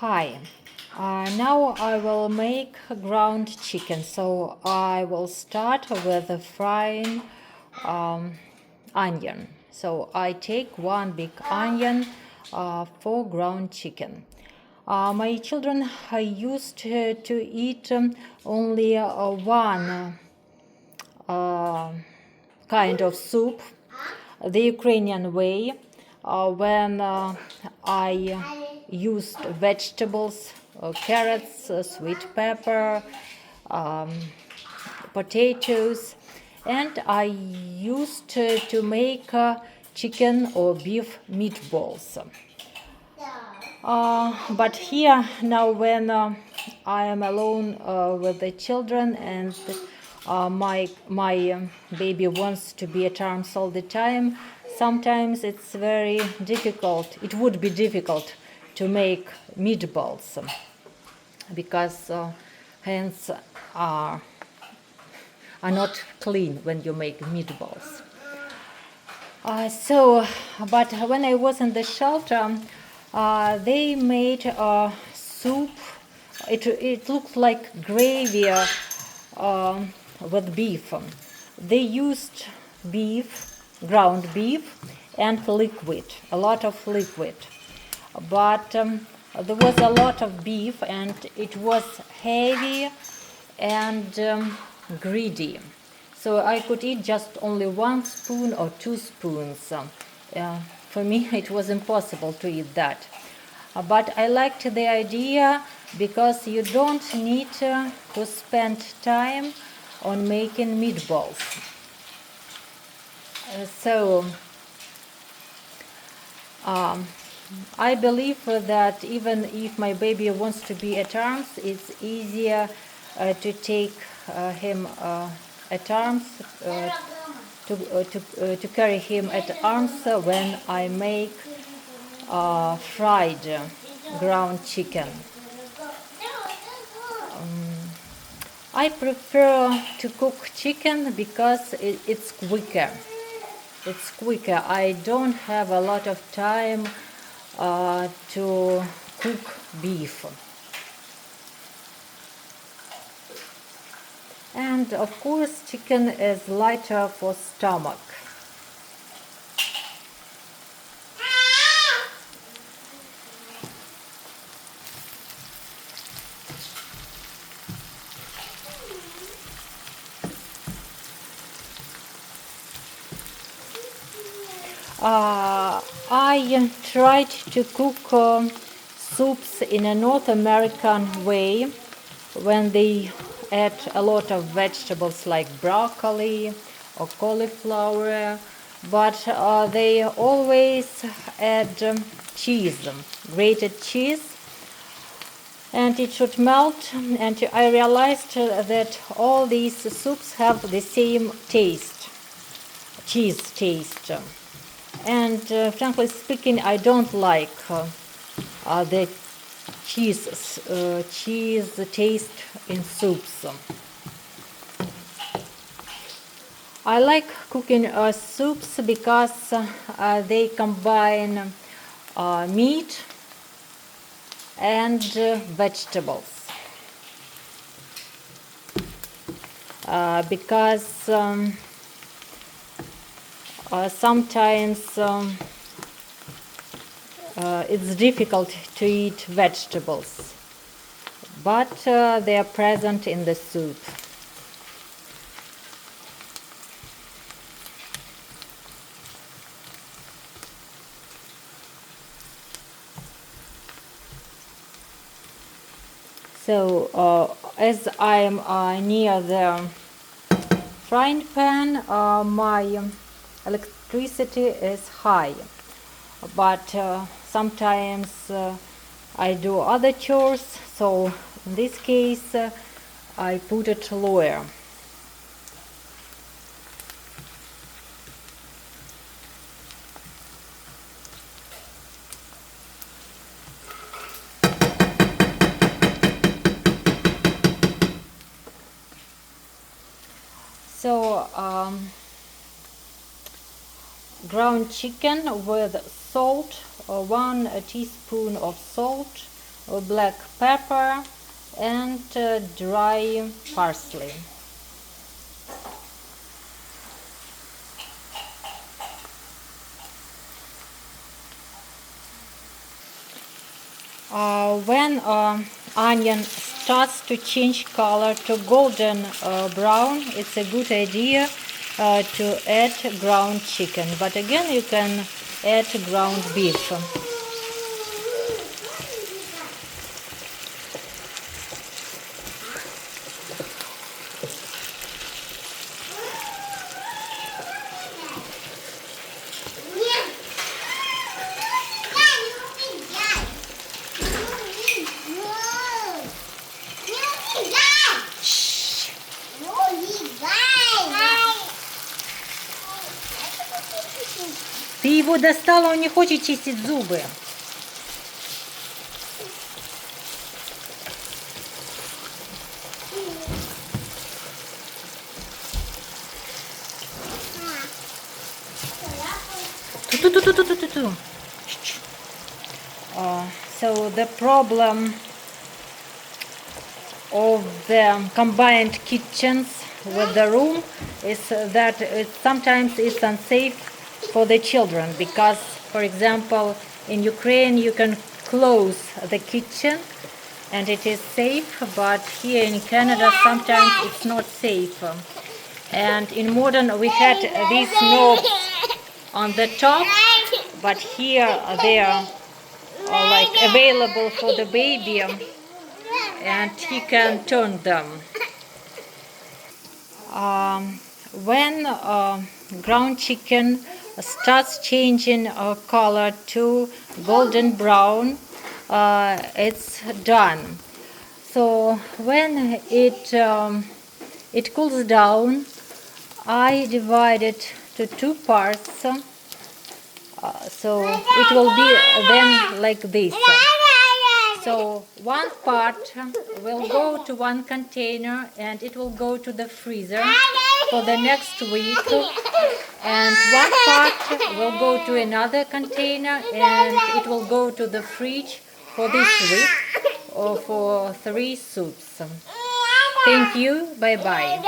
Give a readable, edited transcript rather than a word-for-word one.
Hi, now I will make ground chicken. So I will start with frying onion. So I take one big onion for ground chicken. My children used to eat only one kind of soup, the Ukrainian way, when I used vegetables, carrots, sweet pepper, um, potatoes, and I used to make chicken or beef meatballs. But here now, when I am alone with the children and my baby wants to be at arms all the time, sometimes it's very difficult. It would be difficult to make meatballs because hands are not clean when you make meatballs. But when I was in the shelter, they made a soup. It looked like gravy with beef. They used beef, ground beef, and liquid, a lot of liquid. But there was a lot of beef, and it was heavy and greedy. So I could eat just only 1 spoon or 2 spoons. For me, it was impossible to eat that. But I liked the idea because you don't need to spend time on making meatballs. I believe that even if my baby wants to be at arms, it's easier to take him at arms, to carry him at arms when I make fried ground chicken. I prefer to cook chicken because it's quicker. It's quicker. I don't have a lot of time to cook beef. And of course, chicken is lighter for stomach. I tried to cook soups in a North American way when they add a lot of vegetables like broccoli or cauliflower, but they always add cheese, grated cheese, and it should melt. And I realized that all these soups have the same taste, cheese taste. And frankly speaking, I don't like the cheese taste in soups. I like cooking soups because they combine meat and vegetables. Because sometimes it's difficult to eat vegetables, but they are present in the soup. So as I am near the frying pan, my electricity is high, but sometimes I do other chores, so in this case I put it lower. So ground chicken with salt, 1 teaspoon of salt, black pepper, and dry parsley. When onion starts to change color to golden brown, it's a good idea to add ground chicken. But again, you can add ground beef. Ты его достала, он не хочет чистить зубы. Ту-ту-ту-ту-ту-ту-ту. So the problem of the combined kitchens with the room is that sometimes it's unsafe for the children, because, for example, in Ukraine you can close the kitchen and it is safe, but here in Canada sometimes it's not safe. And in modern we had these knobs on the top, but here they are like available for the baby, and he can turn them. When ground chicken starts changing color to golden brown, it's done. So when it cools down, I divide it to two parts. So it will be then like this. So one part will go to one container and it will go to the freezer for the next week, and one part will go to another container and it will go to the fridge for this week or for 3 soups. Thank you. Bye bye.